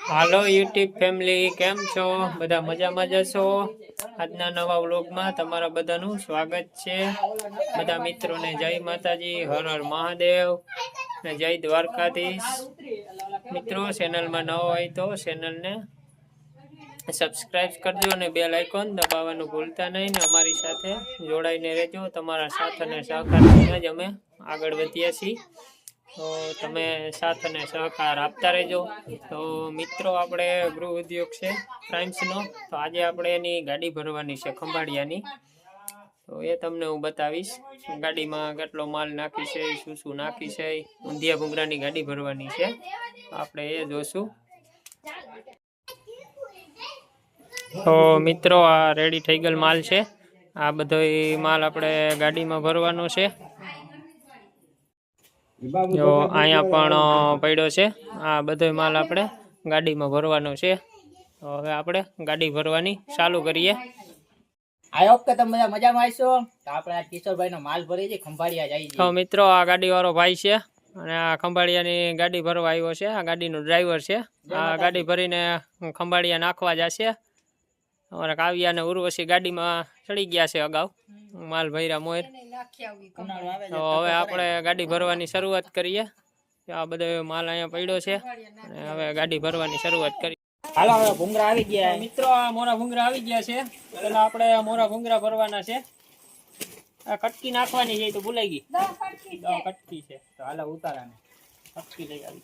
હાલો YouTube family, કેમ છો? બધા મજામાં જશો? આજના નવા વ્લોગમાં તમારા બધાનું સ્વાગત છે. બધા મિત્રોને જય માતાજી, હર હર મહાદેવ ને જય દ્વારકાધીશ. મિત્રો ચેનલમાં ન હોય તો ચેનલને સબસ્ક્રાઇબ કરજો અને બેલ આઇકોન દબાવવાનું ભૂલતા નહીં ને અમારી સાથે જોડાઈને રહેજો. તમારા સાથ અને સહકારથી જ અમે આગળ વધીએ છીએ, તો તમે સાથ અને સહકાર આપતા રહેજો. તો મિત્રો, આપણે ગૃહ ઉદ્યોગ છે પ્રાઇમ્સનો, તો આજે આપણે એની ગાડી ભરવાની છે ખંભાળિયાની. તો એ તમને હું બતાવીશ ગાડીમાં કેટલો માલ નાખી છે, શું શું નાખી છે. ઊંધિયા ભૂંગરાની ગાડી ભરવાની છે, આપણે એ જોશું. તો મિત્રો, આ રેડી થઈ ગયેલ માલ છે. આ બધો માલ આપણે ગાડીમાં ભરવાનો છે. જો અહીંયા પણ પડ્યો છે. આ બધો માલ આપણે ગાડીમાં ભરવાનો છે. તો હવે આપણે ગાડી ભરવાની ચાલુ કરીએ. આઈ હોપ કે તમે બધા મજામાં આવશો. તો આપણે આ કિશોરભાઈનો માલ ભરી છે, ખંભાળિયા જાય છે. તો મિત્રો, આ ગાડી વાળો ભાઈ છે અને આ ખંભાળિયાની ગાડી ભરવા આવ્યો છે. આ ગાડીનો ડ્રાઈવર છે. આ ગાડી ભરીને ખંભાળિયા નાખવા જશે. અમારા કાવ્યા અને ઉર્વશી ગાડીમાં ચડી ગયા છે અગાઉ માલ ભર્યા મોર. તો હવે આપણે ગાડી ભરવાની શરૂઆત કરીએ. આ બધો માલ અહીંયા પડ્યો છે અને હવે ગાડી ભરવાની શરૂઆત કરીએ. હાલો, હવે ભૂંગરા આવી ગયા. મિત્રો, આ મોરા ભૂંગરા આવી ગયા છે. પેલા આપણે મોરા ભૂંગરા ભરવાના છે. આ કટકી નાખવાની છે તો ભૂલાઈ ગઈ. કટકી છે તો હાલો ઉતારાને કટકી લઈ આવી.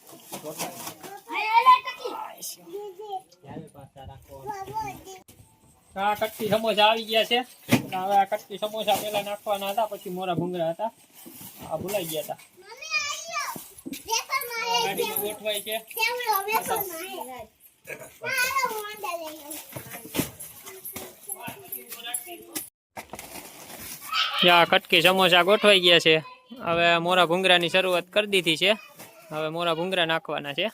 આ કટકી સમોસા આવી ગયા છે. હવે આ કટકી સમોસા પેલા નાખવાના હતા, પછી મોરા ભૂંગરા હતા, આ ભૂલાઈ ગયા હતા. ગાડીમાં ગોઠવાય છે. કટકી સમોસા ગોઠવાઈ ગયા છે. હવે મોરા ભૂંગરાની શરૂઆત કરી દીધી છે. હવે મોરા ભૂંગરા નાખવાના છે.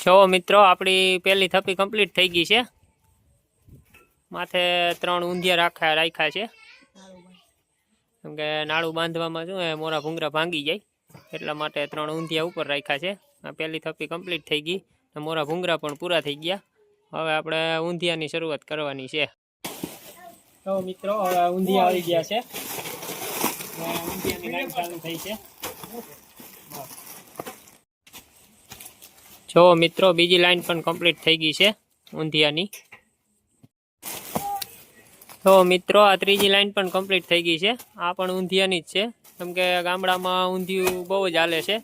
જો મિત્રો, આપણી પહેલી થપ્પી કમ્પ્લીટ થઈ ગઈ છે. માથે 3 ઊંધિયા રાખ્યા છે, કેમ કે નાળું બાંધવામાં શું મોરા ભૂંગરા ભાંગી જાય, એટલા માટે 3 ઊંધિયા ઉપર રાખ્યા છે. પહેલી થપ્પી કમ્પ્લીટ થઈ ગઈ, મોરા ભૂંગરા પણ પૂરા થઈ ગયા. હવે આપણે ઊંધિયાની શરૂઆત કરવાની છે. તો મિત્રો, હવે ઊંધિયા આવી ગયા છે. ઊંધિયાની લાઈન ચાલુ થઈ છે. જો મિત્રો, બીજી લાઈન પણ કમ્પ્લીટ થઈ ગઈ છે ઊંધિયાની. તો મિત્રો, આ ત્રીજી લાઈન પણ કમ્પ્લીટ થઈ ગઈ છે. આ પણ ઊંધિયાની જ છે, કેમ કે ગામડામાં ઊંધિયું બહુ જ હાલે છે.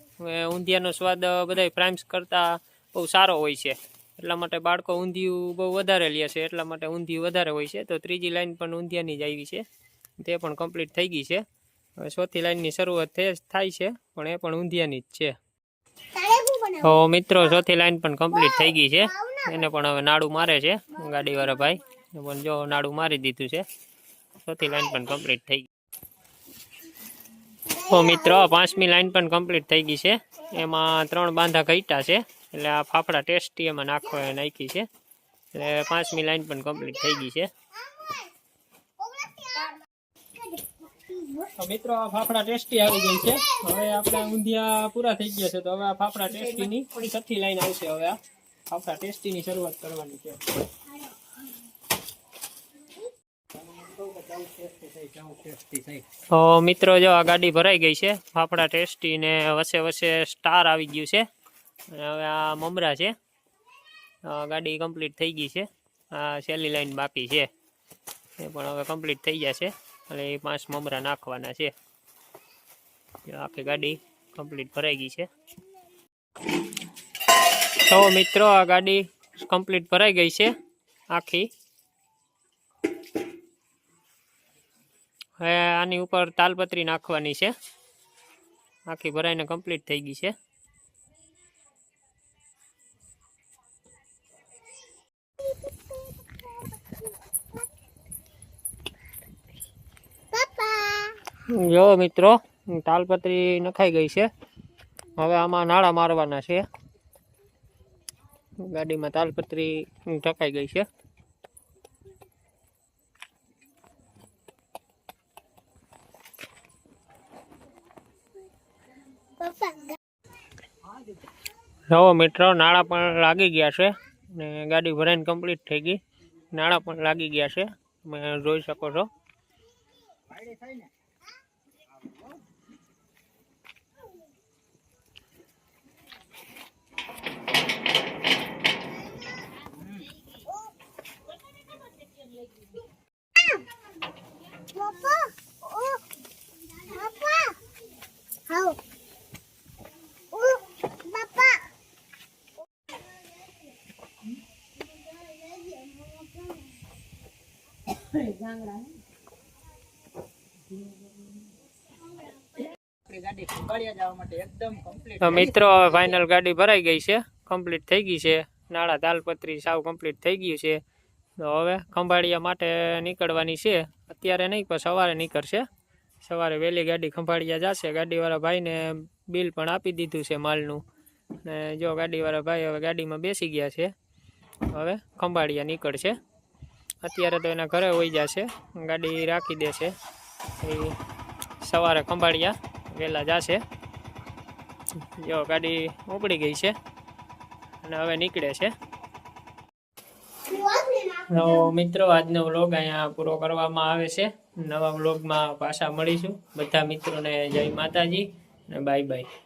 ઊંધિયાનો સ્વાદ બધા પ્રાઇમ્સ કરતાં બહુ સારો હોય છે, એટલા માટે બાળકો ઊંધિયું બહુ વધારે લે છે, એટલા માટે ઊંધિયું વધારે હોય છે. તો ત્રીજી લાઈન પણ ઊંધિયાની જ આવી છે, તે પણ કમ્પ્લીટ થઈ ગઈ છે. હવે ચોથી લાઈનની શરૂઆત થાય છે, પણ એ પણ ઊંધિયાની જ છે. તો મિત્રો, ચોથી લાઈન પણ કમ્પ્લીટ થઈ ગઈ છે. એને પણ હવે નાડું મારે છે ગાડીવાળા ભાઈ, પણ જો નાડું મારી દીધું છે. ચોથી લાઈન પણ કમ્પ્લીટ થઈ ગઈ. તો મિત્રો, 5મી લાઈન પણ કમ્પ્લીટ થઈ ગઈ છે. એમાં 3 બાંધા ઘટ્યા છે, એટલે આ ફાફડા ટેસ્ટી એમાં નાખી છે. એટલે 5મી લાઈન પણ કમ્પ્લીટ થઈ ગઈ છે. તો મિત્રો, આ ફાફડા ટેસ્ટી આવી ગઈ છે. હવે આપણે ઊંધિયા પૂરા થઈ ગયા છે, તો હવે આ ફાફડા ટેસ્ટીની 6ઠ્ઠી લાઈન આવશે. હવે આ ફાફડા ટેસ્ટીની શરૂઆત કરવાની છે. તો મિત્રો, જો આ ગાડી ભરાઈ ગઈ છે ફાફડા ટેસ્ટી ને વચ્ચે વચ્ચે સ્ટાર આવી ગયું છે. અને હવે આ મમરા છે. ગાડી કમ્પ્લીટ થઈ ગઈ છે. આ છેલ્લી લાઈન બાકી છે, એ પણ હવે કમ્પ્લીટ થઈ જશે. અને એ 5 મમરા નાખવાના છે. આખી ગાડી કમ્પ્લીટ ભરાઈ ગઈ છે. તો મિત્રો, આ ગાડી કમ્પ્લીટ ભરાઈ ગઈ છે આખી. હવે આની ઉપર તાલપત્રી નાખવાની છે. આખી ભરાઈને કમ્પ્લીટ થઈ ગઈ છે. જો મિત્રો, તાલપત્રી નખાઈ ગઈ છે. હવે આમાં નાળા મારવાના છે. ગાડીમાં તાલપત્રી ઢકાઈ ગઈ છે. નવો મિત્રો નાળા પણ લાગી ગયા છે ને ગાડી ભરાઈને કમ્પ્લીટ થઈ ગઈ. નાળા પણ લાગી ગયા છે, તમે જોઈ શકો છો. આપણી ગાડી ખંભાળિયા જવા માટે એકદમ complete તો મિત્રો ફાઇનલ ગાડી ભરાઈ ગઈ છે, કમ્પ્લીટ થઈ ગઈ છે. નાળા તાલપત્રી સાવ કમ્પ્લીટ થઈ ગયું છે. તો હવે ખંભાળિયા માટે નીકળવાની છે. અત્યારે નહીં પણ સવારે નીકળશે. સવારે વહેલી ગાડી ખંભાળિયા જશે. ગાડીવાળા ભાઈને બિલ પણ આપી દીધું છે માલનું. ને જો ગાડીવાળા ભાઈ હવે ગાડીમાં બેસી ગયા છે. હવે ખંભાળિયા નીકળશે. અત્યારે તો એના ઘરે વહી જશે, ગાડી રાખી દેશે. એ સવારે ખંભાળિયા વહેલા જશે. જો ગાડી ઉપડી ગઈ છે અને હવે નીકળે છે. તો મિત્રો આજનો વ્લોગ અહીંયા પૂરો કરવામાં આવે છે. નવા વ્લોગમાં પાછા મળીશું. બધા મિત્રોને જય માતાજી અને બાય બાય.